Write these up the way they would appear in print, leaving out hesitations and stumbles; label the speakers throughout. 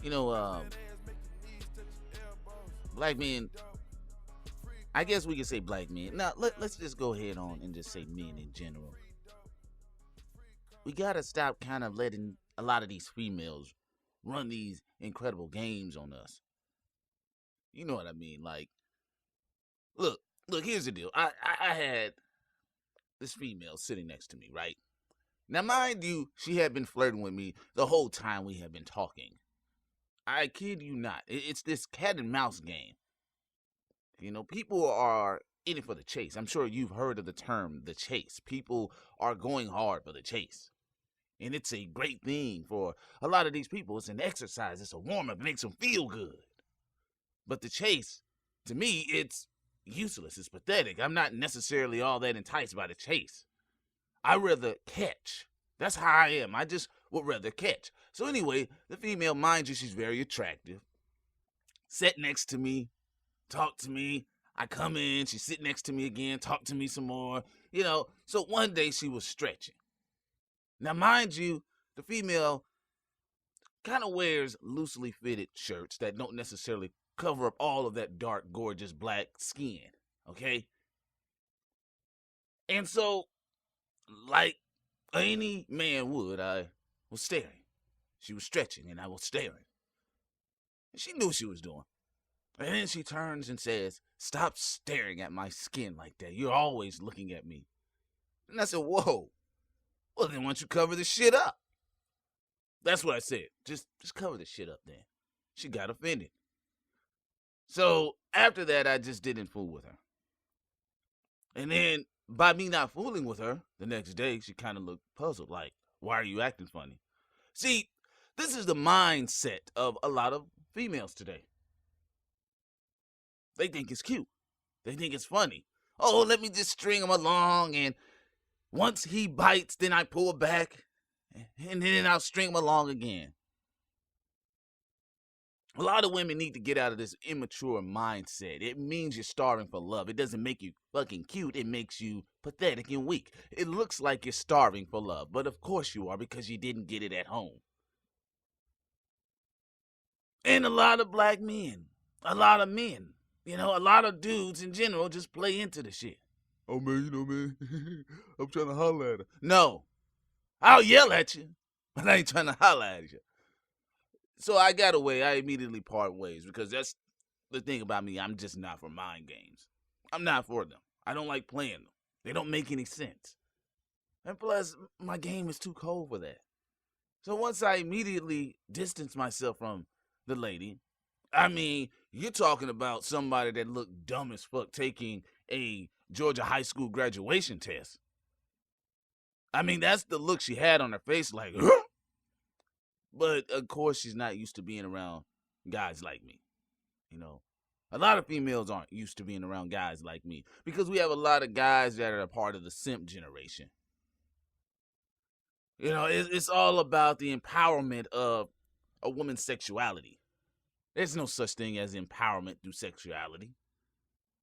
Speaker 1: You know, black men, I guess we could say black men. Now, let's just go ahead on and just say men in general. We gotta stop kind of letting a lot of these females run these incredible games on us. You know what I mean? Like, look, here's the deal. I had this female sitting next to me, right? Now, mind you, she had been flirting with me the whole time we had been talking. I kid you not. It's this cat and mouse game. You know, people are in it for the chase. I'm sure you've heard of the term the chase. People are going hard for the chase. And it's a great thing for a lot of these people. It's an exercise, it's a warm up, it makes them feel good. But the chase, to me, it's useless. It's pathetic. I'm not necessarily all that enticed by the chase. I rather catch. That's how I am. I just would rather catch. So anyway, the female, mind you, she's very attractive. Sat next to me, talk to me. I come in, she sit next to me again, talk to me some more. So one day she was stretching. Now, mind you, the female kind of wears loosely fitted shirts that don't necessarily cover up all of that dark, gorgeous black skin, okay? And so, like any man would, I was staring. She was stretching, and I was staring. And she knew what she was doing. And then she turns and says, "Stop staring at my skin like that. You're always looking at me." And I said, "Whoa. Well, then why don't you cover this shit up?" That's what I said. Just cover the shit up then. She got offended. So after that, I just didn't fool with her. And then by me not fooling with her, the next day she kind of looked puzzled, like, "Why are you acting funny?" See, this is the mindset of a lot of females today. They think it's cute. They think it's funny. Oh, let me just string him along, and once he bites, then I pull back, and then I'll string him along again. A lot of women need to get out of this immature mindset. It means you're starving for love. It doesn't make you fucking cute. It makes you pathetic and weak. It looks like you're starving for love, but of course you are, because you didn't get it at home. And a lot of black men, a lot of men, a lot of dudes in general just play into the shit. "Oh man, man, I'm trying to holler at her." No, I'll yell at you, but I ain't trying to holler at you. So I got away. I immediately part ways, because that's the thing about me. I'm just not for mind games. I'm not for them. I don't like playing them. They don't make any sense. And plus, my game is too cold for that. So once I immediately distance myself from the lady, I mean, you're talking about somebody that looked dumb as fuck taking a Georgia high school graduation test. I mean, that's the look she had on her face, like, huh? But of course, she's not used to being around guys like me. A lot of females aren't used to being around guys like me, because we have a lot of guys that are a part of the simp generation. It's all about the empowerment of a woman's sexuality. There's no such thing as empowerment through sexuality.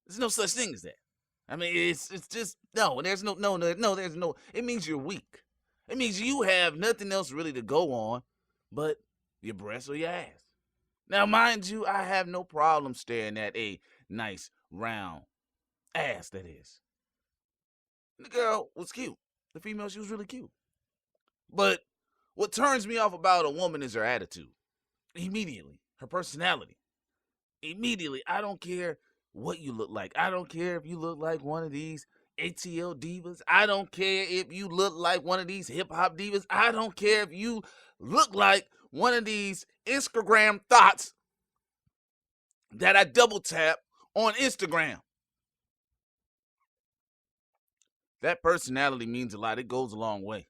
Speaker 1: There's no such thing as that. I mean, it's just no. There's no. There's no. It means you're weak. It means you have nothing else really to go on, but your breasts or your ass. Now, mind you, I have no problem staring at a nice round ass. That is. The girl was cute. The female, she was really cute. But what turns me off about a woman is her attitude. Immediately, her personality. Immediately, I don't care what you look like. I don't care if you look like one of these ATL divas. I don't care if you look like one of these hip hop divas. I don't care if you look like one of these Instagram thoughts that I double tap on Instagram. That personality means a lot. It goes a long way.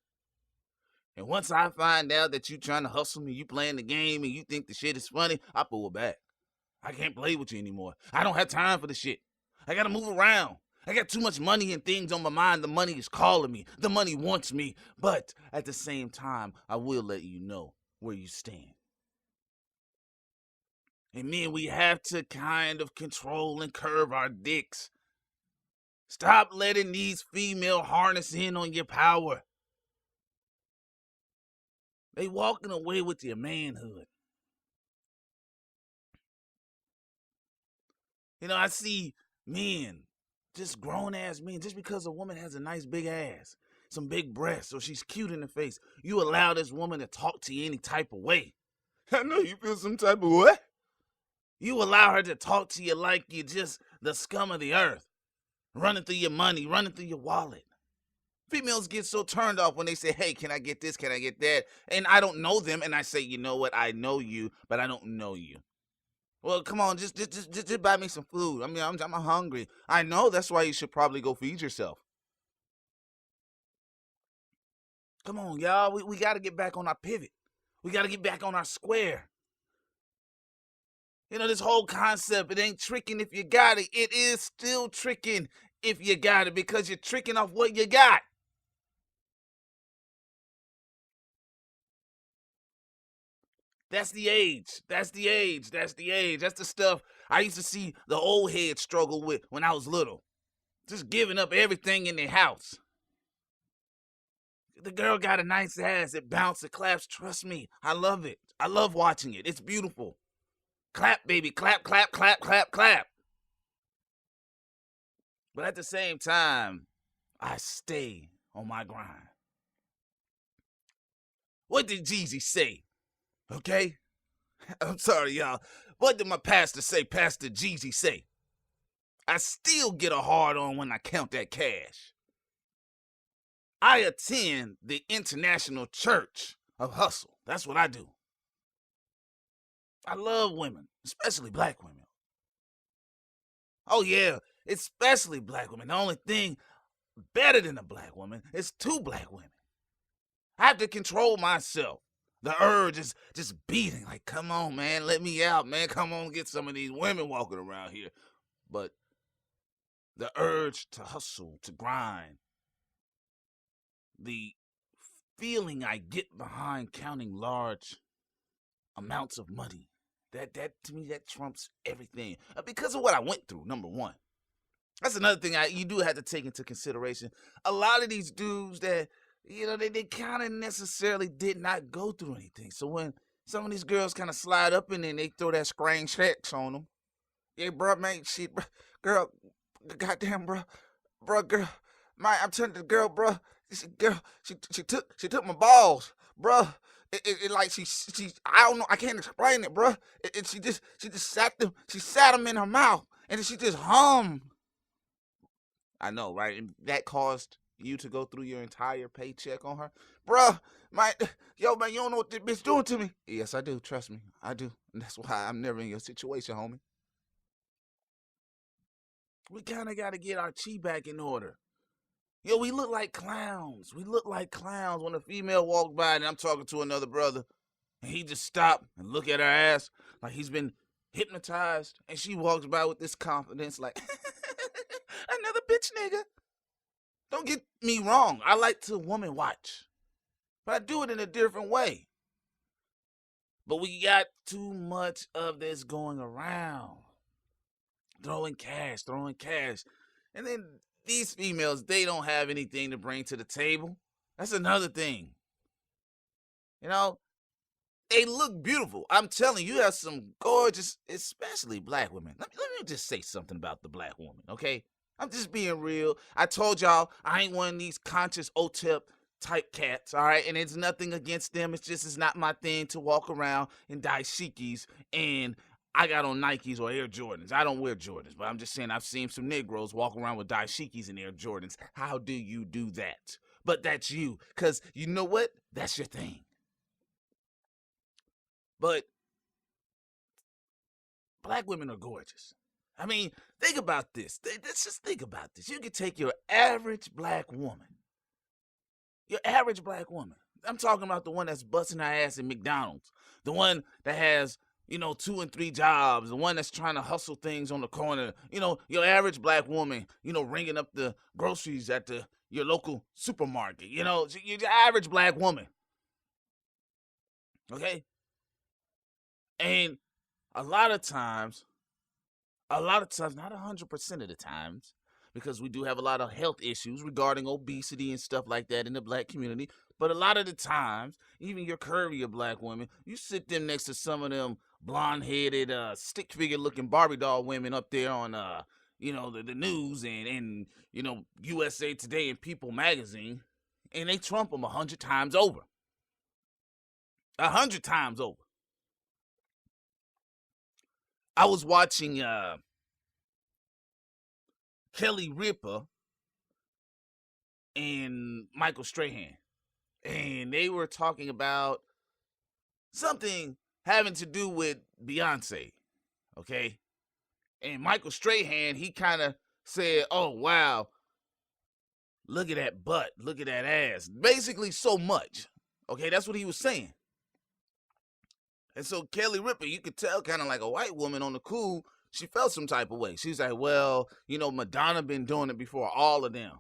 Speaker 1: And once I find out that you trying to hustle me, you playing the game, and you think the shit is funny, I pull back. I can't play with you anymore. I don't have time for the shit. I gotta move around. I got too much money and things on my mind. The money is calling me. The money wants me. But at the same time, I will let you know where you stand. And men, we have to kind of control and curve our dicks. Stop letting these female harness in on your power. They walking away with your manhood. I see men, just grown ass men, just because a woman has a nice big ass, some big breasts, or she's cute in the face, you allow this woman to talk to you any type of way. I know you feel some type of what? You allow her to talk to you like you're just the scum of the earth, running through your money, running through your wallet. Females get so turned off when they say, hey, can I get this? Can I get that? And I don't know them, and I say, you know what? I know you, but I don't know you. Well, come on, just buy me some food. I mean, I'm hungry. I know, that's why you should probably go feed yourself. Come on, y'all. We got to get back on our pivot. We got to get back on our square. This whole concept, it ain't tricking if you got it. It is still tricking if you got it because you're tricking off what you got. That's the age. That's the age. That's the age. That's the stuff I used to see the old heads struggle with when I was little. Just giving up everything in their house. The girl got a nice ass. It bounces, it claps. Trust me, I love it. I love watching it. It's beautiful. Clap, baby. Clap, clap, clap, clap, clap. But at the same time, I stay on my grind. What did Jeezy say? Okay? I'm sorry, y'all. What did my pastor say? Pastor Jeezy say? I still get a hard on when I count that cash. I attend the International Church of Hustle. That's what I do. I love women, especially black women. Oh, yeah, especially black women. The only thing better than a black woman is two black women. I have to control myself. The urge is just beating. Like, come on, man, let me out, man. Come on, get some of these women walking around here. But the urge to hustle, to grind, the feeling I get behind counting large amounts of money, that to me, that trumps everything. Because of what I went through, number one. That's another thing you do have to take into consideration. A lot of these dudes that, they kind of necessarily did not go through anything. So when some of these girls kind of slide up in there and they throw that screen checks on them, yeah, bro, man, shit, bro, girl, goddamn, bro, girl, I'm telling the girl, bro, she took my balls, bro. It like she I don't know, I can't explain it, bro. She just sat them in her mouth, and then she just hummed. I know, right? And that caused you to go through your entire paycheck on her, bruh. Yo, man, you don't know what this bitch doing to me. Yes, I do. Trust me, I do. And that's why I'm never in your situation, homie. We kind of got to get our chi back in order. We look like clowns. We look like clowns when a female walks by and I'm talking to another brother, and he just stop and look at her ass like he's been hypnotized, and she walks by with this confidence, like another bitch nigga. Don't get me wrong, I like to woman watch, but I do it in a different way. But we got too much of this going around. Throwing cash, throwing cash. And then these females, they don't have anything to bring to the table. That's another thing. You know, they look beautiful. I'm telling you, you have some gorgeous, especially black women. Let me just say something about the black woman, okay? I'm just being real. I told y'all I ain't one of these conscious OTEP type cats, all right? And it's nothing against them. It's not my thing to walk around in dashikis and I got on Nikes or Air Jordans. I don't wear Jordans, but I'm just saying I've seen some Negroes walk around with dashikis and Air Jordans. How do you do that? But that's you, because you know what? That's your thing. But black women are gorgeous. I mean, think about this. Let's just think about this. You can take your average black woman. Your average black woman. I'm talking about the one that's busting her ass in McDonald's. The one that has, 2 and 3 jobs. The one that's trying to hustle things on the corner. Your average black woman, ringing up the groceries at your local supermarket. Your average black woman. Okay? And a lot of times, not 100% of the times, because we do have a lot of health issues regarding obesity and stuff like that in the black community. But a lot of the times, even your curvier black women, you sit them next to some of them blonde-headed, stick figure-looking Barbie doll women up there on, the news and USA Today and People Magazine, and they trump them 100 times over. 100 times over. I was watching Kelly Ripa and Michael Strahan, and they were talking about something having to do with Beyonce, okay? And Michael Strahan, he kind of said, "Oh, wow, look at that butt, look at that ass." Basically, so much, okay? That's what he was saying. And so Kelly Ripa, you could tell, kind of like a white woman on the cool, she felt some type of way. She's like, well, Madonna been doing it before all of them.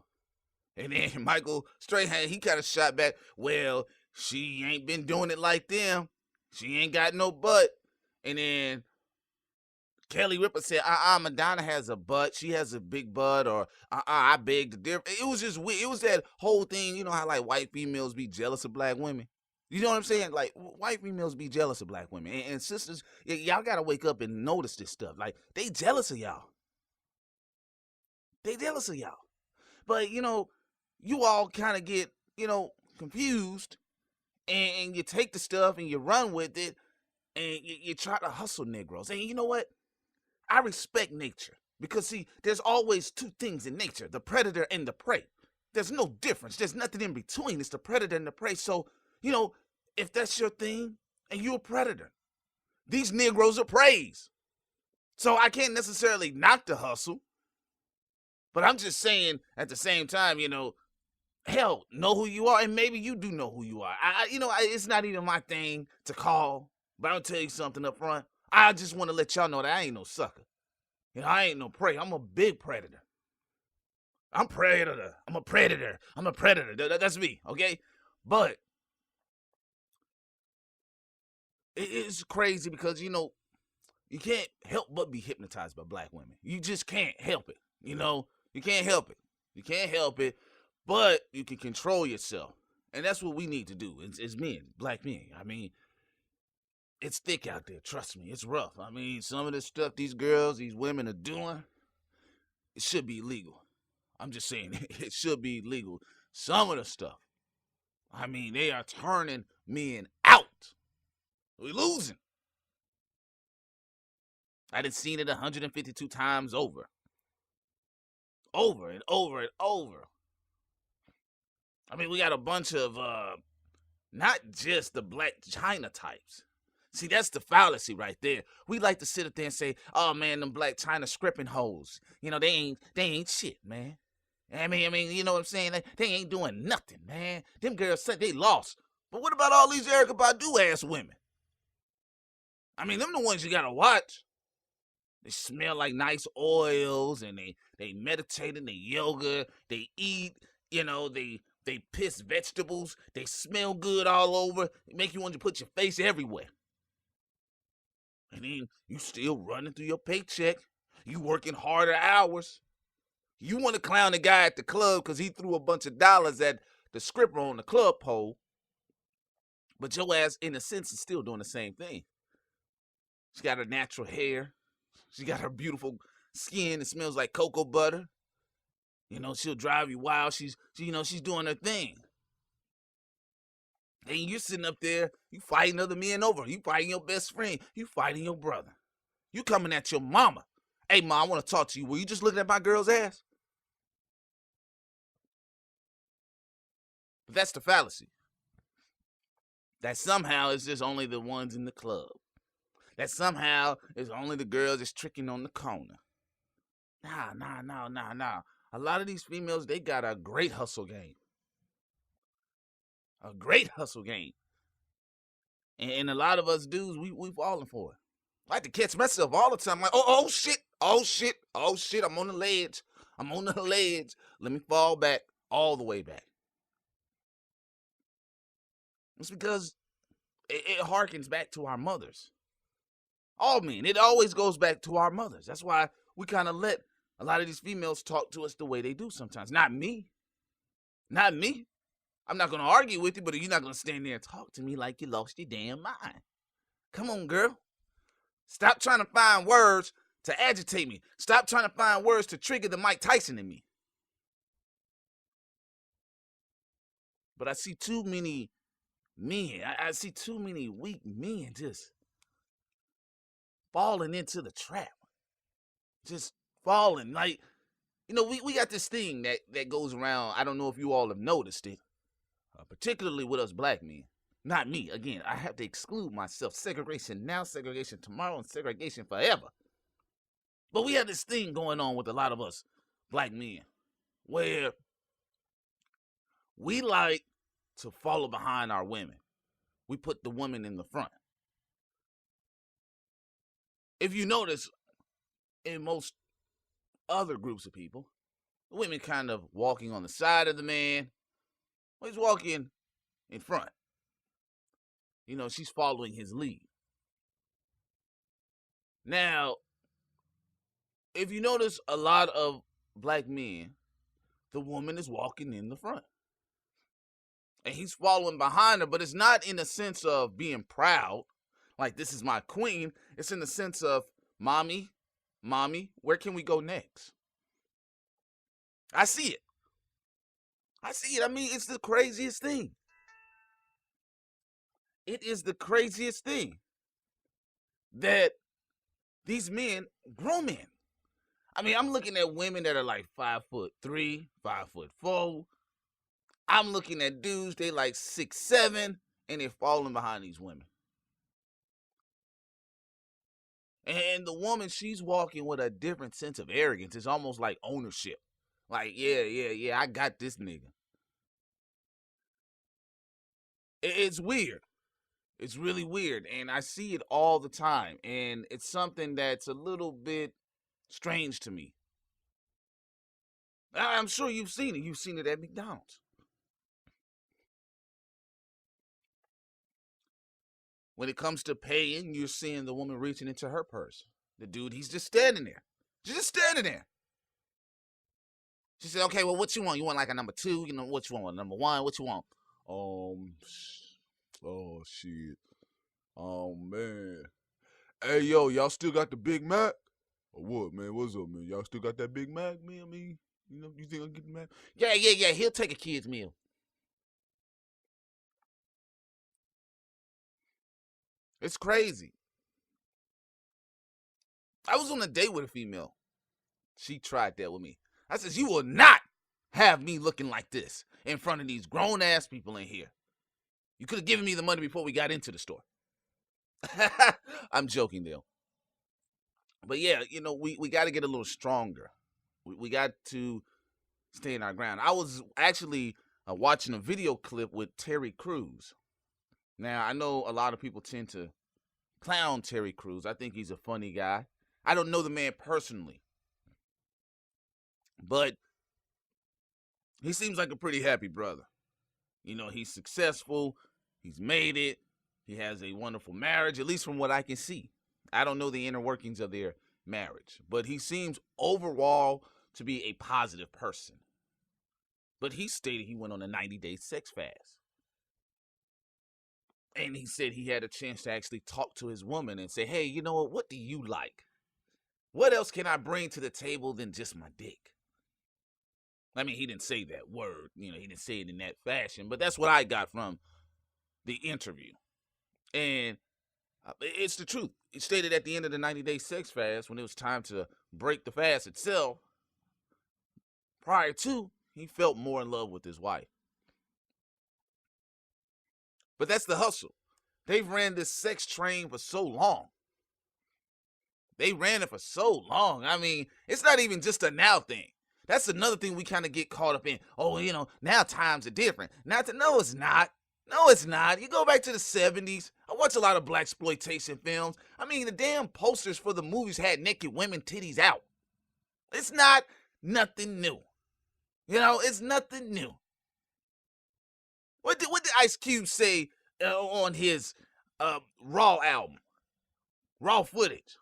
Speaker 1: And then Michael Strahan, he kind of shot back, well, she ain't been doing it like them. She ain't got no butt. And then Kelly Ripa said, Madonna has a butt. She has a big butt, or I beg to differ. It was just weird. It was that whole thing, you know how like white females be jealous of black women? You know what I'm saying? Like, white females be jealous of black women. And sisters, y'all got to wake up and notice this stuff. Like, they jealous of y'all. They jealous of y'all. But, you all kind of get, confused. And you take the stuff and you run with it. And you try to hustle Negroes. And you know what? I respect nature. Because, see, there's always two things in nature. The predator and the prey. There's no difference. There's nothing in between. It's the predator and the prey. So, if that's your thing and you're a predator, these Negroes are preys. So I can't necessarily knock the hustle, but I'm just saying at the same time, hell, know who you are, and maybe you do know who you are. It's not even my thing to call, but I'll tell you something up front. I just want to let y'all know that I ain't no sucker. I ain't no prey. I'm a big predator. I'm a predator. That's me, okay? But it's crazy because, you can't help but be hypnotized by black women. You just can't help it. You can't help it. You can't help it, but you can control yourself. And that's what we need to do as men, black men. I mean, it's thick out there. Trust me, it's rough. I mean, some of the stuff these girls, these women are doing, it should be legal. I'm just saying, it should be legal. Some of the stuff, I mean, they are turning men out. We're losing. I done seen it 152 times over. Over and over and over. I mean, we got a bunch of, not just the Blac Chyna types. See, that's the fallacy right there. We like to sit up there and say, oh, man, them Blac Chyna scripting hoes. They ain't shit, man. I mean, you know what I'm saying? They ain't doing nothing, man. Them girls said they lost. But what about all these Erykah Badu-ass women? I mean, them the ones you gotta watch. They smell like nice oils, and they meditate and they yoga. They eat, they piss vegetables. They smell good all over. They make you want to put your face everywhere. And then you still running through your paycheck. You working harder hours. You want to clown the guy at the club because he threw a bunch of dollars at the stripper on the club pole. But your ass, in a sense, is still doing the same thing. She got her natural hair. She got her beautiful skin. It smells like cocoa butter. She'll drive you wild. She's doing her thing. And you're sitting up there, you fighting other men over. You fighting your best friend. You fighting your brother. You coming at your mama. Hey, Ma, I want to talk to you. Were you just looking at my girl's ass? But that's the fallacy. That somehow it's just only the ones in the club. That somehow it's only the girls that's tricking on the corner. Nah. A lot of these females, they got a great hustle game. A great hustle game. And a lot of us dudes, we falling for it. I like to catch myself all the time. Like, oh shit, I'm on the ledge. Let me fall back all the way back. It's because it harkens back to our mothers. All men. It always goes back to our mothers. That's why we kind of let A lot of these females talk to us the way they do sometimes. Not me. Not me. I'm not going to argue with you, but you're not going to stand there and talk to me like you lost your damn mind. Come on, girl. Stop trying to find words to agitate me. Stop trying to find words to trigger the Mike Tyson in me. But I see too many men. I see too many weak men just falling into the trap. Just falling. Like, you know, we got this thing that goes around. I don't know if you all have noticed it, particularly with us black men. Not me. Again, I have to exclude myself. Segregation now, segregation tomorrow, and segregation forever. But we have this thing going on with a lot of us black men where we like to follow behind our women. We put the woman in the front. If you notice, in most other groups of people, the women kind of walking on the side of the man, or he's walking in front. You know, she's following his lead. Now, if you notice a lot of black men, the woman is walking in the front. And he's following behind her, but it's not in a sense of being proud, like this is my queen. It's in the sense of, mommy, where can we go next? I see it. I mean, it's the craziest thing. It is the craziest thing that these men, grown men, I mean, I'm looking at women that are like 5'3", 5'4". I'm looking at dudes, they like 6'7", and they're falling behind these women. And the woman, she's walking with a different sense of arrogance. It's almost like ownership. Like, yeah, I got this nigga. It's weird. It's really weird. And I see it all the time. And it's something that's a little bit strange to me. I'm sure you've seen it. You've seen it at McDonald's. When it comes to paying, you're seeing the woman reaching into her purse. The dude, he's just standing there. Just standing there. She said, okay, well, what you want? You want like a number 2? You know, what you want? Number 1? What you want? Oh, shit. Oh, man. Hey, yo, y'all still got the Big Mac? Or what, man? What's up, man? Y'all still got that Big Mac, man? I mean, you know, you think I'll get the Mac? Yeah. He'll take a kid's meal. It's crazy. I was on a date with a female. She tried that with me. I said, you will not have me looking like this in front of these grown-ass people in here. You could have given me the money before we got into the store. I'm joking, though. But yeah, you know, we got to get a little stronger. We got to stay in our ground. I was actually watching a video clip with Terry Crews. Now, I know a lot of people tend to clown Terry Crews. I think he's a funny guy. I don't know the man personally, but he seems like a pretty happy brother. You know, he's successful. He's made it. He has a wonderful marriage, at least from what I can see. I don't know the inner workings of their marriage, but he seems overall to be a positive person. But he stated he went on a 90-day sex fast. And he said he had a chance to actually talk to his woman and say, hey, you know what do you like? What else can I bring to the table than just my dick? I mean, he didn't say that word. You know, he didn't say it in that fashion. But that's what I got from the interview. And it's the truth. He stated at the end of the 90-day sex fast, when it was time to break the fast itself, prior to, he felt more in love with his wife. But that's the hustle. They've ran this sex train for so long. They ran it for so long. I mean, it's not even just a now thing. That's another thing we kind of get caught up in. Oh, you know, now times are different. No, it's not. No, it's not. You go back to the 70s. I watch a lot of blaxploitation films. I mean, the damn posters for the movies had naked women titties out. It's not nothing new. You know, it's nothing new. What did Ice Cube say on his Raw album? Raw footage.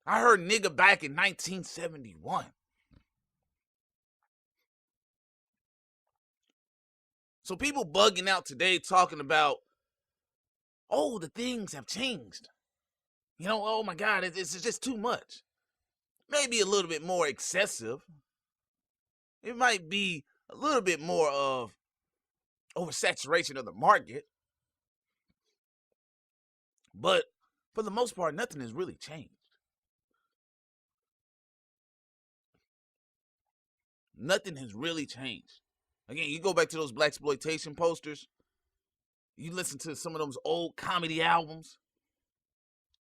Speaker 1: I heard nigga back in 1971. So people bugging out today talking about, oh, the things have changed. Oh my God, it's just too much. Maybe a little bit more excessive. It might be a little bit more of oversaturation of the market. But for the most part, nothing has really changed. Nothing has really changed. Again, you go back to those blaxploitation posters, you listen to some of those old comedy albums,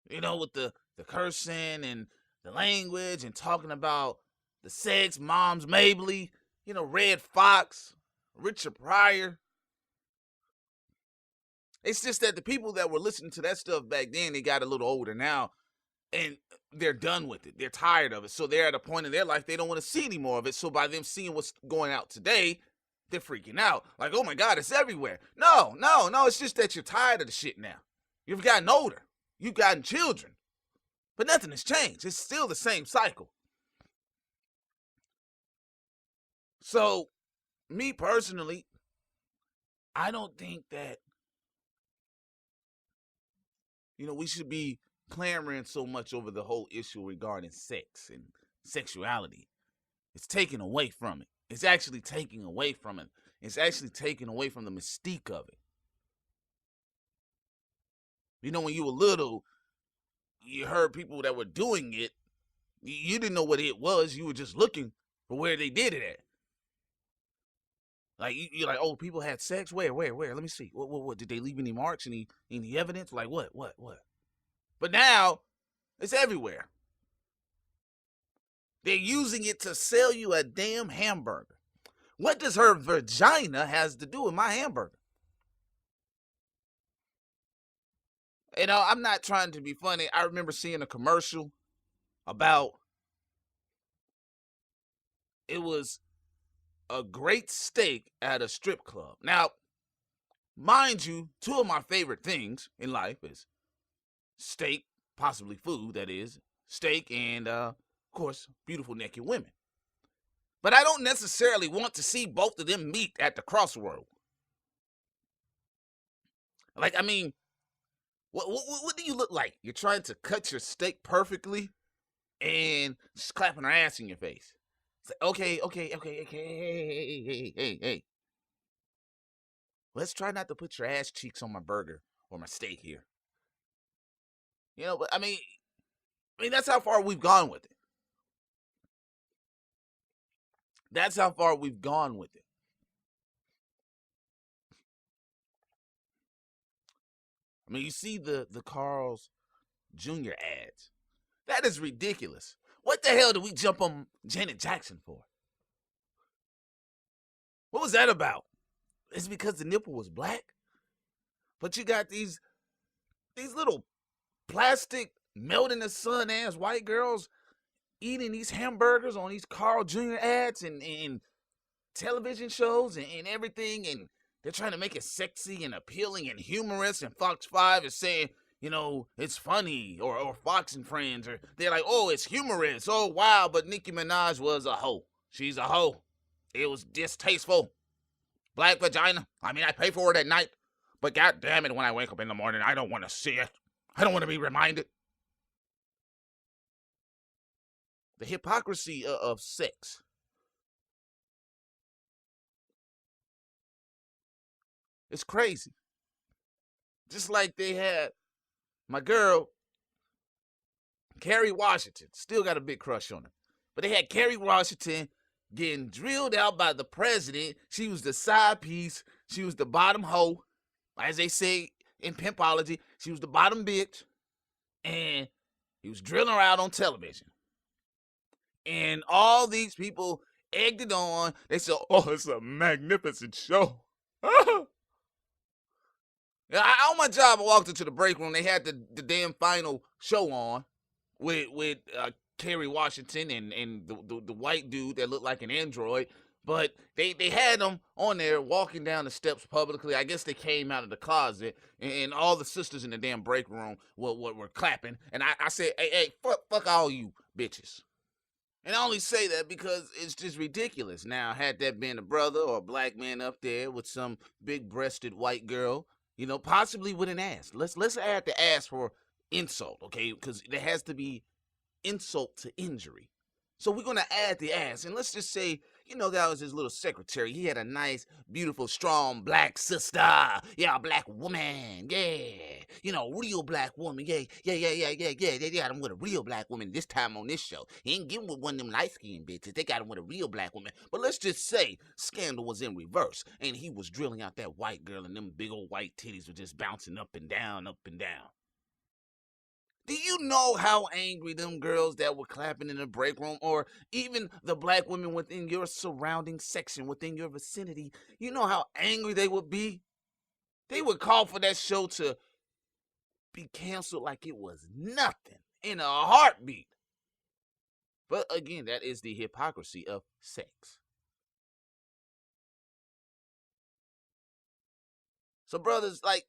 Speaker 1: with the cursing and the language and talking about the sex, Moms Mabley, Red Fox, Richard Pryor. It's just that the people that were listening to that stuff back then, they got a little older now, and they're done with it. They're tired of it. So they're at a point in their life they don't want to see any more of it. So by them seeing what's going out today, they're freaking out. Like, oh my God, it's everywhere. No. It's just that you're tired of the shit now. You've gotten older. You've gotten children. But nothing has changed. It's still the same cycle. So, me personally, I don't think that, we should be clamoring so much over the whole issue regarding sex and sexuality. It's taken away from it. It's actually taking away from it. It's actually taking away from the mystique of it. When you were little, you heard people that were doing it. You didn't know what it was. You were just looking for where they did it at. Like, you're like, oh, people had sex? Where? Let me see. What? Did they leave any marks, any evidence? Like, what? But now, it's everywhere. They're using it to sell you a damn hamburger. What does her vagina has to do with my hamburger? I'm not trying to be funny. I remember seeing a commercial about, it was a great steak at a strip club. Now, mind you, two of my favorite things in life is steak, possibly food, that is, steak, and, of course, beautiful naked women. But I don't necessarily want to see both of them meet at the crossroad. Like, I mean, what do you look like? You're trying to cut your steak perfectly and just clapping her ass in your face. It's like, okay, hey. Let's try not to put your ass cheeks on my burger or my steak here. But I mean, that's how far we've gone with it. That's how far we've gone with it. I mean, you see the Carl's Jr. ads. That is ridiculous. What the hell did we jump on Janet Jackson for? What was that about? It's because the nipple was black? But you got these little plastic melt in the sun ass white girls eating these hamburgers on these Carl Jr. ads and television shows and everything, and they're trying to make it sexy and appealing and humorous, and Fox 5 is saying, it's funny, or Fox and Friends, or they're like, oh, it's humorous, oh, wow, but Nicki Minaj was a hoe. She's a hoe. It was distasteful. Black vagina. I mean, I pay for it at night, but god damn it, when I wake up in the morning, I don't want to see it. I don't want to be reminded. The hypocrisy of sex. It's crazy. Just like they had my girl, Kerry Washington. Still got a big crush on her. But they had Kerry Washington getting drilled out by the president. She was the side piece. She was the bottom hoe. As they say in pimpology, she was the bottom bitch. And he was drilling her out on television. And all these people egged it on. They said, oh, it's a magnificent show. On my job, I walked into the break room. They had the damn final show on with Kerry Washington and the white dude that looked like an android. But they had them on there walking down the steps publicly. I guess they came out of the closet, and all the sisters in the damn break room were clapping. And I said, hey, fuck all you bitches. And I only say that because it's just ridiculous. Now, had that been a brother or a black man up there with some big-breasted white girl, possibly with an ass. Let's add the ass for insult, okay? Because there has to be insult to injury. So we're gonna add the ass, and let's just say, that was his little secretary. He had a nice, beautiful, strong black sister. Yeah, a black woman. Yeah, real black woman. Yeah, yeah, yeah, yeah, yeah, yeah. They got him with a real black woman this time on this show. He ain't getting with one of them light skinned bitches. They got him with a real black woman. But let's just say scandal was in reverse, and he was drilling out that white girl, and them big old white titties were just bouncing up and down, up and down. Do you know how angry them girls that were clapping in the break room, or even the black women within your surrounding section, within your vicinity, you know how angry they would be? They would call for that show to be canceled like it was nothing in a heartbeat. But again, that is the hypocrisy of sex. So, brothers, like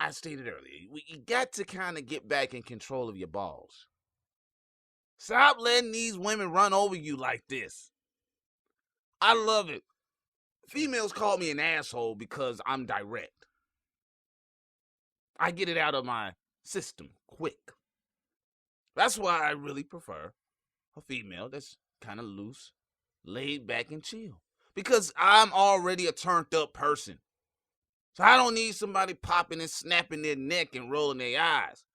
Speaker 1: I stated earlier, you got to kind of get back in control of your balls. Stop letting these women run over you like this. I love it. Females call me an asshole because I'm direct. I get it out of my system quick. That's why I really prefer a female that's kind of loose, laid back, and chill. Because I'm already a turned up person. So I don't need somebody popping and snapping their neck and rolling their eyes.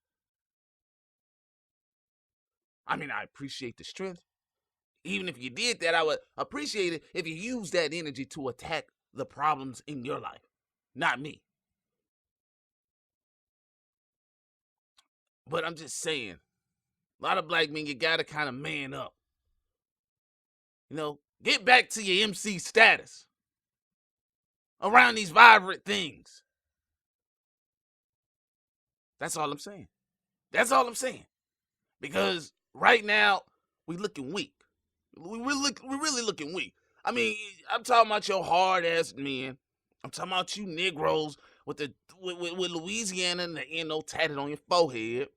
Speaker 1: I mean, I appreciate the strength. Even if you did that, I would appreciate it if you used that energy to attack the problems in your life, not me. But I'm just saying, a lot of black men, you gotta kind of man up. Get back to your MC status around these vibrant things. That's all I'm saying. That's all I'm saying. Because right now, we looking weak. We're really looking weak. I mean, I'm talking about your hard ass men. I'm talking about you Negroes with Louisiana and the NO tatted on your forehead.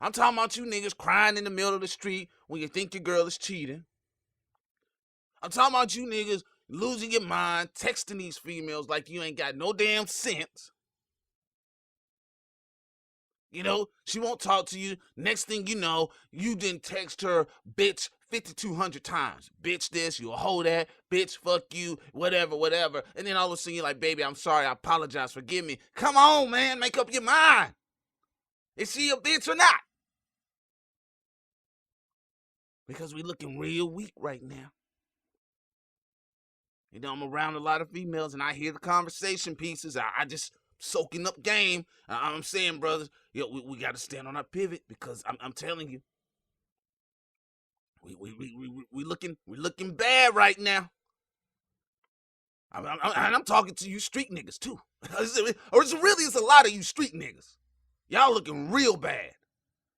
Speaker 1: I'm talking about you niggas crying in the middle of the street when you think your girl is cheating. I'm talking about you niggas losing your mind, texting these females like you ain't got no damn sense. She won't talk to you. Next thing you know, you didn't text her, bitch, 5,200 times. Bitch this, you a hoe that, bitch, fuck you, whatever, whatever. And then all of a sudden you're like, baby, I'm sorry, I apologize, forgive me. Come on, man, make up your mind. Is she a bitch or not? Because we looking real weak right now. I'm around a lot of females and I hear the conversation pieces. I just soaking up game. I'm saying, brothers, we got to stand on our pivot because I'm telling you, we looking bad right now. I'm talking to you street niggas too. Or it's a lot of you street niggas. Y'all looking real bad.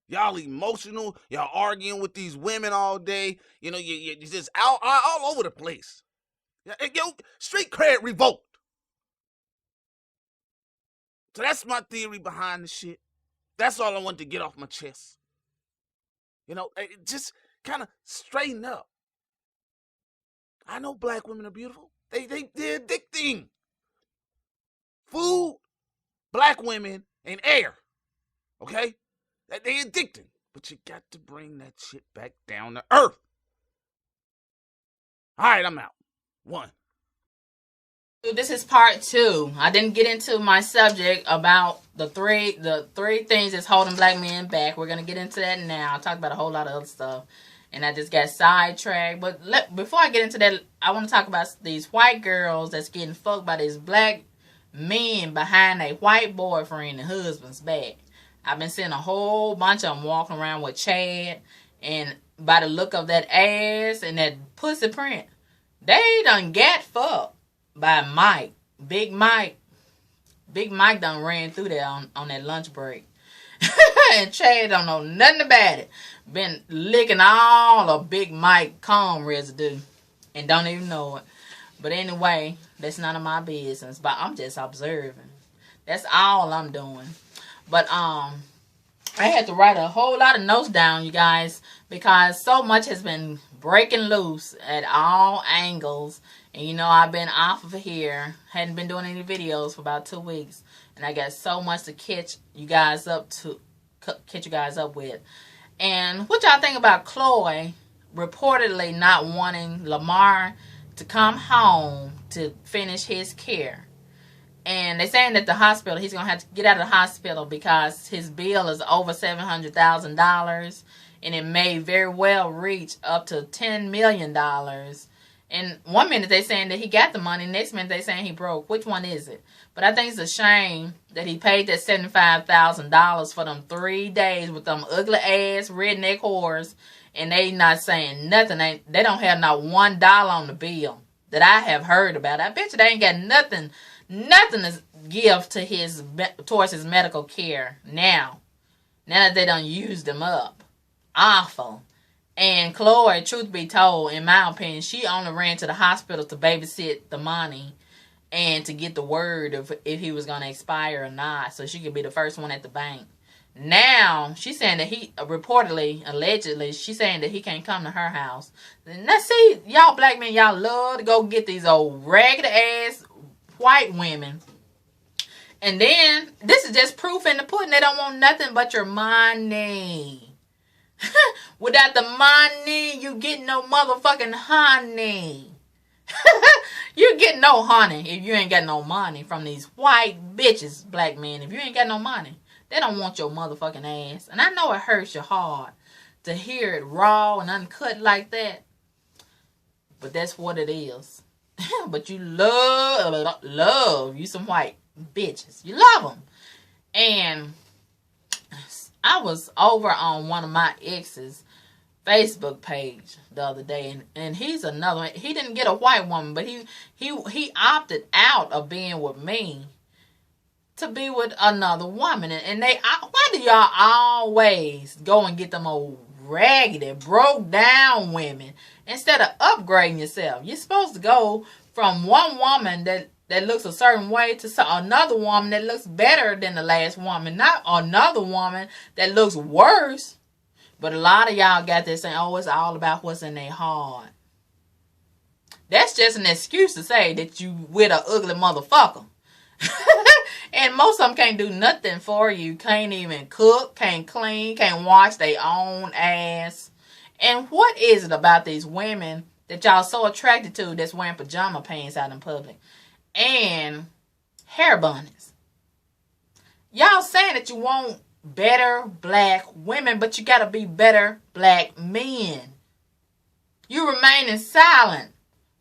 Speaker 1: Y'all emotional. Y'all arguing with these women all day. You're just all over the place. Yo, street cred revoked. So that's my theory behind the shit. That's all I wanted to get off my chest. Just kind of straighten up. I know black women are beautiful. They're addicting. Food, black women, and air. Okay? They addicting. But you got to bring that shit back down to earth. All right, I'm out. 1.
Speaker 2: This is part 2. I didn't get into my subject about the three things that's holding black men back. We're gonna get into that now. I talked about a whole lot of other stuff, and I just got sidetracked. But before I get into that, I want to talk about these white girls that's getting fucked by these black men behind a white boyfriend and husband's back. I've been seeing a whole bunch of them walking around with Chad, and by the look of that ass and that pussy print, they done got fucked by Mike. Big Mike. Big Mike done ran through there on that lunch break. And Chad don't know nothing about it. Been licking all of Big Mike comb residue and don't even know it. But anyway, that's none of my business. But I'm just observing. That's all I'm doing. But I had to write a whole lot of notes down, you guys, because so much has been breaking loose at all angles. And you know, I've been off of here, hadn't been doing any videos for about 2 weeks, and I got so much to catch you guys up with. And what y'all think about Chloe reportedly not wanting Lamar to come home to finish his care? And they're saying that the hospital, he's going to have to get out of the hospital because his bill is over $700,000, and it may very well reach up to $10 million. And one minute they're saying that he got the money, next minute they're saying he broke. Which one is it? But I think it's a shame that he paid that $75,000 for them 3 days with them ugly ass redneck whores, and they not saying nothing. They don't have not $1 on the bill that I have heard about. I bet you they ain't got nothing to give to towards his medical care now that they done used him up. Awful. And Chloe, truth be told, in my opinion, she only ran to the hospital to babysit the money and to get the word of if he was going to expire or not, so she could be the first one at the bank. Now, she's saying that he, allegedly, she's saying that he can't come to her house. Now, see, y'all black men, y'all love to go get these old ragged ass white women. And then, this is just proof in the pudding. They don't want nothing but your money. Without the money, you get no motherfucking honey. You get no honey if you ain't got no money from these white bitches, black men. If you ain't got no money, they don't want your motherfucking ass. And I know it hurts your heart to hear it raw and uncut like that, but that's what it is. But you love you some white bitches. You love them. And I was over on one of my ex's Facebook page the other day, and he's another one. He didn't get a white woman, but he opted out of being with me to be with another woman. And why do y'all always go and get them old raggedy, broke down women instead of upgrading yourself? You're supposed to go from one woman that looks a certain way to another woman that looks better than the last woman, not another woman that looks worse. But a lot of y'all got this saying, oh, it's all about what's in their heart. That's just an excuse to say that you with an ugly motherfucker. And most of them can't do nothing for you. Can't even cook, can't clean, can't wash their own ass. And what is it about these women that y'all so attracted to that's wearing pajama pants out in public? And hair bunnies. Y'all saying that you want better black women, but you gotta be better black men. You remaining silent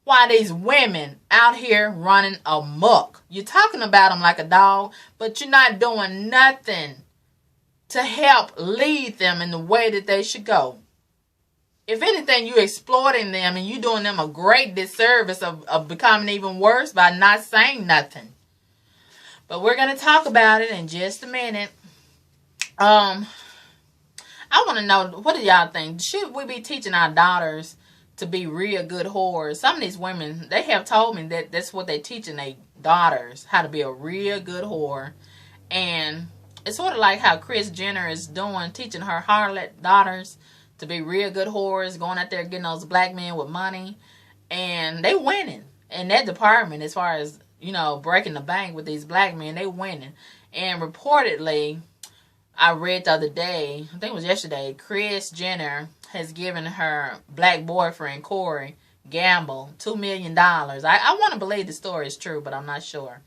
Speaker 2: while these women out here running amok. You're talking about them like a dog, but you're not doing nothing to help lead them in the way that they should go. If anything, you're exploiting them, and you're doing them a great disservice of becoming even worse by not saying nothing. But we're going to talk about it in just a minute. I want to know, what do y'all think? Should we be teaching our daughters to be real good whores? Some of these women, they have told me that that's what they're teaching their daughters, how to be a real good whore. And it's sort of like how Kris Jenner is doing, teaching her harlot daughters to be real good whores, going out there getting those black men with money. And they winning in that department as far as, you know, breaking the bank with these black men. They winning. And reportedly, I read the other day, I think it was yesterday, Kris Jenner has given her black boyfriend, Corey Gamble, $2 million. I want to believe the story is true, but I'm not sure.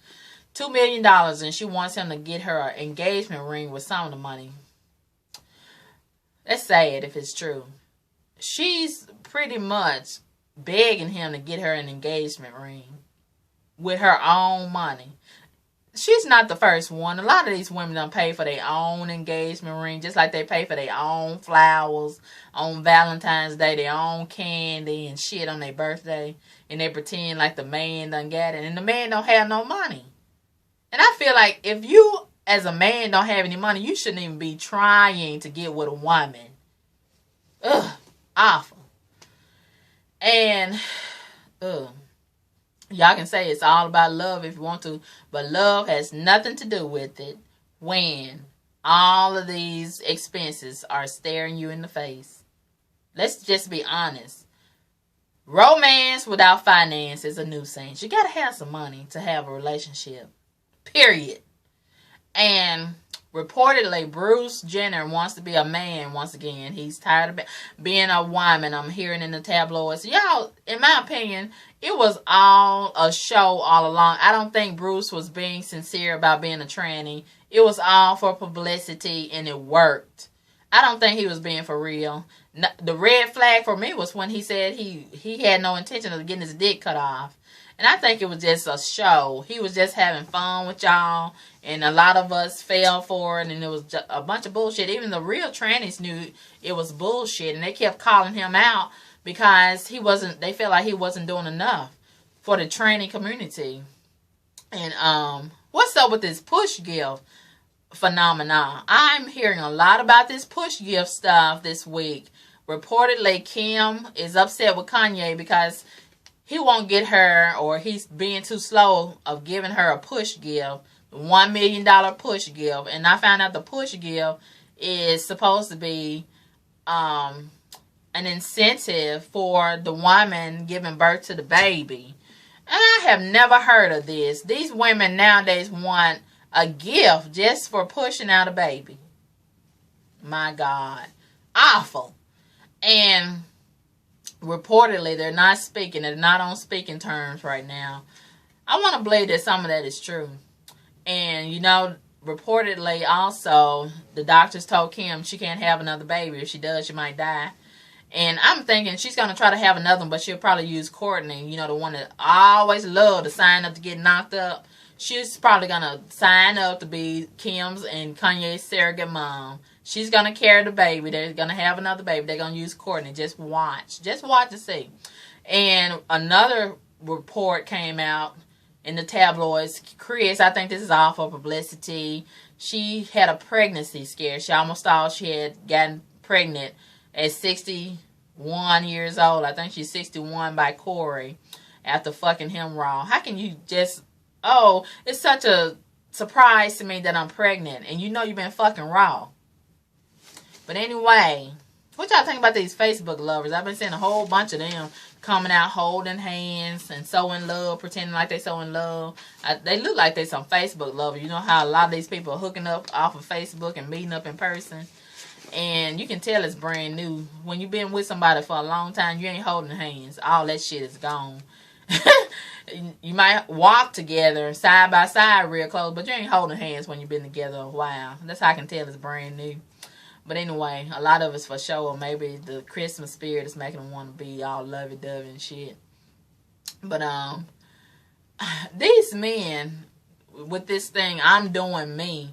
Speaker 2: $2 million, and she wants him to get her an engagement ring with some of the money. That's sad if it's true. She's pretty much begging him to get her an engagement ring with her own money. She's not the first one. A lot of these women don't pay for their own engagement ring, just like they pay for their own flowers on Valentine's Day, their own candy and shit on their birthday, and they pretend like the man done got it, and the man don't have no money. And I feel like if you, as a man, don't have any money, you shouldn't even be trying to get with a woman. Ugh, awful. And, y'all can say it's all about love if you want to, but love has nothing to do with it when all of these expenses are staring you in the face. Let's just be honest. Romance without finance is a nuisance. You gotta have some money to have a relationship. Period. And reportedly, Bruce Jenner wants to be a man once again. He's tired of being a woman. I'm hearing in the tabloids. Y'all, in my opinion, it was all a show all along. I don't think Bruce was being sincere about being a tranny. It was all for publicity, and it worked. I don't think he was being for real. The red flag for me was when he said he had no intention of getting his dick cut off. And I think it was just a show. He was just having fun with y'all. And a lot of us fell for it. And it was just a bunch of bullshit. Even the real trannies knew it was bullshit. And they kept calling him out because they felt like he wasn't doing enough for the tranny community. And what's up with this push gift phenomenon? I'm hearing a lot about this push gift stuff this week. Reportedly, Kim is upset with Kanye because he won't get her, or he's being too slow of giving her a push gift, $1 million push gift. And I found out the push gift is supposed to be an incentive for the woman giving birth to the baby. And I have never heard of this. These women nowadays want a gift just for pushing out a baby. My God. Awful. And reportedly, they're not speaking. They're not on speaking terms right now. I want to believe that some of that is true. And, reportedly also, the doctors told Kim she can't have another baby. If she does, she might die. And I'm thinking she's going to try to have another one, but she'll probably use Courtney, the one that I always loved to sign up to get knocked up. She's probably going to sign up to be Kim's and Kanye's surrogate mom. She's going to carry the baby. They're going to have another baby. They're going to use Courtney. Just watch. Just watch and see. And another report came out in the tabloids. Chris, I think this is all for publicity. She had a pregnancy scare. She almost thought she had gotten pregnant at 61 years old. I think she's 61 by Corey after fucking him raw. How can you just... Oh, it's such a surprise to me that I'm pregnant. And you've been fucking raw. But anyway, what y'all think about these Facebook lovers? I've been seeing a whole bunch of them coming out holding hands and so in love, pretending like they so in love. They look like they some Facebook lovers. You know how a lot of these people are hooking up off of Facebook and meeting up in person? And you can tell it's brand new. When you've been with somebody for a long time, you ain't holding hands. All that shit is gone. You might walk together side by side real close, but you ain't holding hands when you've been together a while. That's how I can tell it's brand new. But anyway, a lot of it's for show, or maybe the Christmas spirit is making them want to be all lovey-dovey and shit. But these men with this thing, I'm doing me,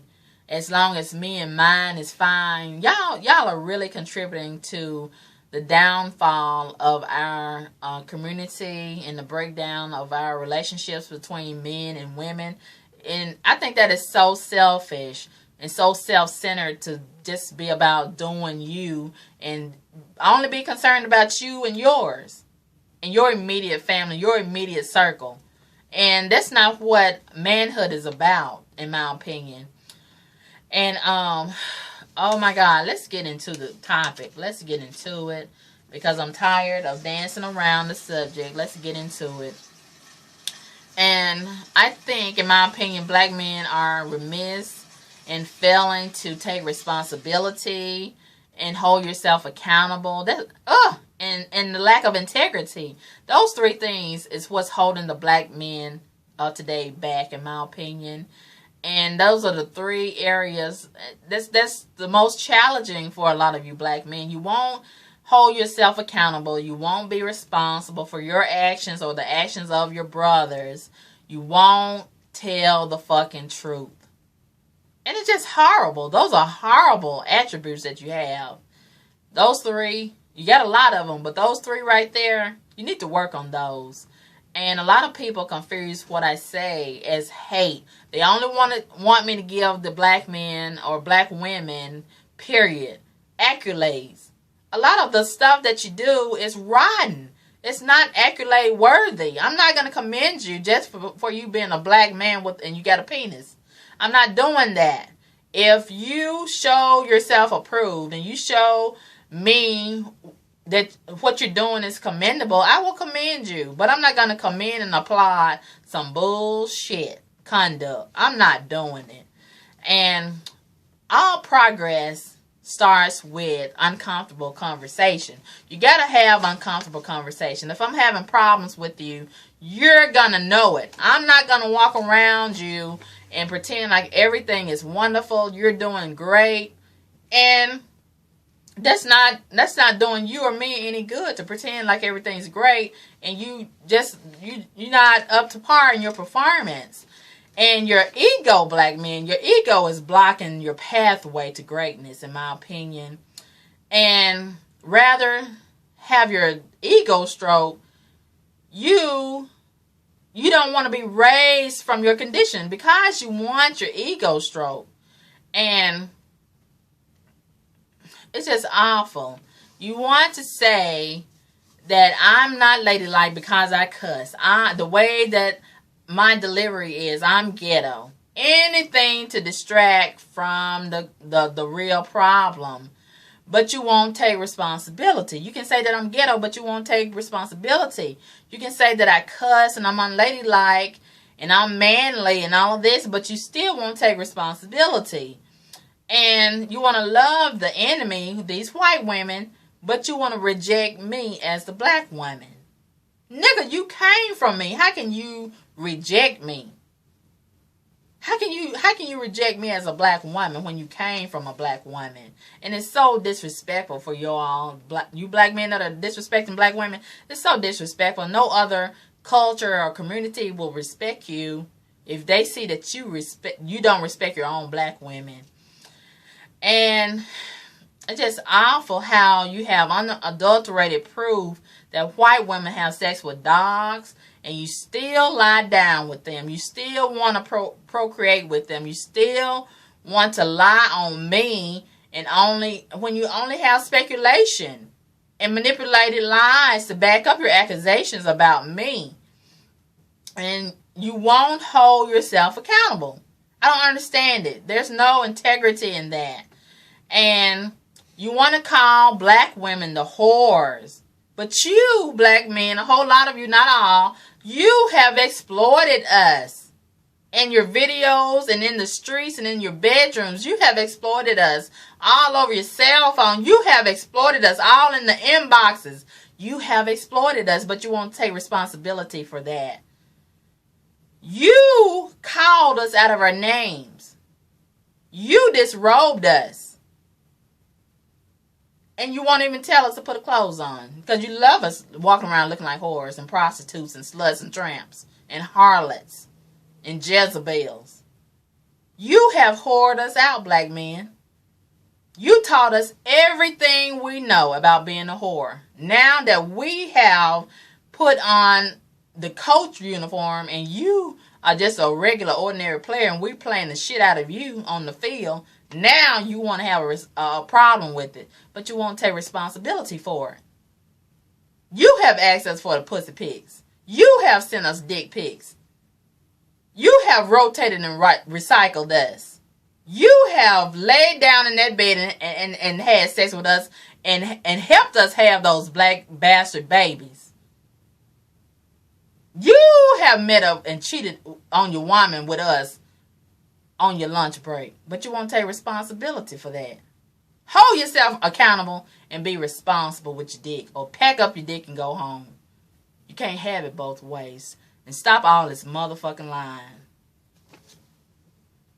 Speaker 2: as long as me and mine is fine. Y'all are really contributing to the downfall of our community and the breakdown of our relationships between men and women. And I think that is so selfish and so self-centered to just be about doing you and only be concerned about you and yours and your immediate family, your immediate circle. And that's not what manhood is about, in my opinion. And oh my God, let's get into the topic. Let's get into it because I'm tired of dancing around the subject. Let's get into it. And I think, in my opinion, black men are remiss in failing to take responsibility and hold yourself accountable. And the lack of integrity. Those three things is what's holding the black men of today back, in my opinion. And those are the three areas that's the most challenging for a lot of you black men. You won't hold yourself accountable. You won't be responsible for your actions or the actions of your brothers. You won't tell the fucking truth. And it's just horrible. Those are horrible attributes that you have. Those three, you got a lot of them, but those three right there, you need to work on those. And a lot of people confuse what I say as hate. They only want me to give the black men or black women, period, accolades. A lot of the stuff that you do is rotten. It's not accolade worthy. I'm not going to commend you just for you being a black man and you got a penis. I'm not doing that. If you show yourself approved and you show me that what you're doing is commendable, I will commend you. But I'm not going to come in and apply some bullshit conduct. I'm not doing it. And all progress starts with uncomfortable conversation. You got to have uncomfortable conversation. If I'm having problems with you, you're going to know it. I'm not going to walk around you and pretend like everything is wonderful. You're doing great. And that's not doing you or me any good to pretend like everything's great and you're not up to par in your performance. And your ego, black men, your ego is blocking your pathway to greatness, in my opinion. And rather have your ego stroke, you don't want to be raised from your condition because you want your ego stroke. And it's just awful. You want to say that I'm not ladylike because I cuss. The way that my delivery is, I'm ghetto. Anything to distract from the real problem. But you won't take responsibility. You can say that I'm ghetto, but you won't take responsibility. You can say that I cuss and I'm unladylike and I'm manly and all of this, but you still won't take responsibility. And you want to love the enemy, these white women, but you want to reject me as the black woman. Nigga, you came from me. How can you reject me? How can you reject me as a black woman when you came from a black woman? And it's so disrespectful for you all, you black men that are disrespecting black women. It's so disrespectful. No other culture or community will respect you if they see that you don't respect your own black women. And it's just awful how you have unadulterated proof that white women have sex with dogs and you still lie down with them. You still want to procreate with them. You still want to lie on me and when you only have speculation and manipulated lies to back up your accusations about me. And you won't hold yourself accountable. I don't understand it. There's no integrity in that. And you want to call black women the whores. But you, black men, a whole lot of you, not all, you have exploited us. In your videos and in the streets and in your bedrooms, you have exploited us. All over your cell phone, you have exploited us. All in the inboxes, you have exploited us, but you won't take responsibility for that. You called us out of our names. You disrobed us. And you won't even tell us to put clothes on. Because you love us walking around looking like whores and prostitutes and sluts and tramps and harlots and Jezebels. You have whored us out, black men. You taught us everything we know about being a whore. Now that we have put on the coach uniform and you are just a regular, ordinary player and we playing the shit out of you on the field, now you want to have a problem with it, but you won't take responsibility for it. You have asked us for the pussy pics. You have sent us dick pics. You have rotated and recycled us. You have laid down in that bed and had sex with us and helped us have those black bastard babies. You have met up and cheated on your woman with us on your lunch break, but you won't take responsibility for that. Hold yourself accountable and be responsible with your dick, or pack up your dick and go home. You can't have it both ways. And stop all this motherfucking lying.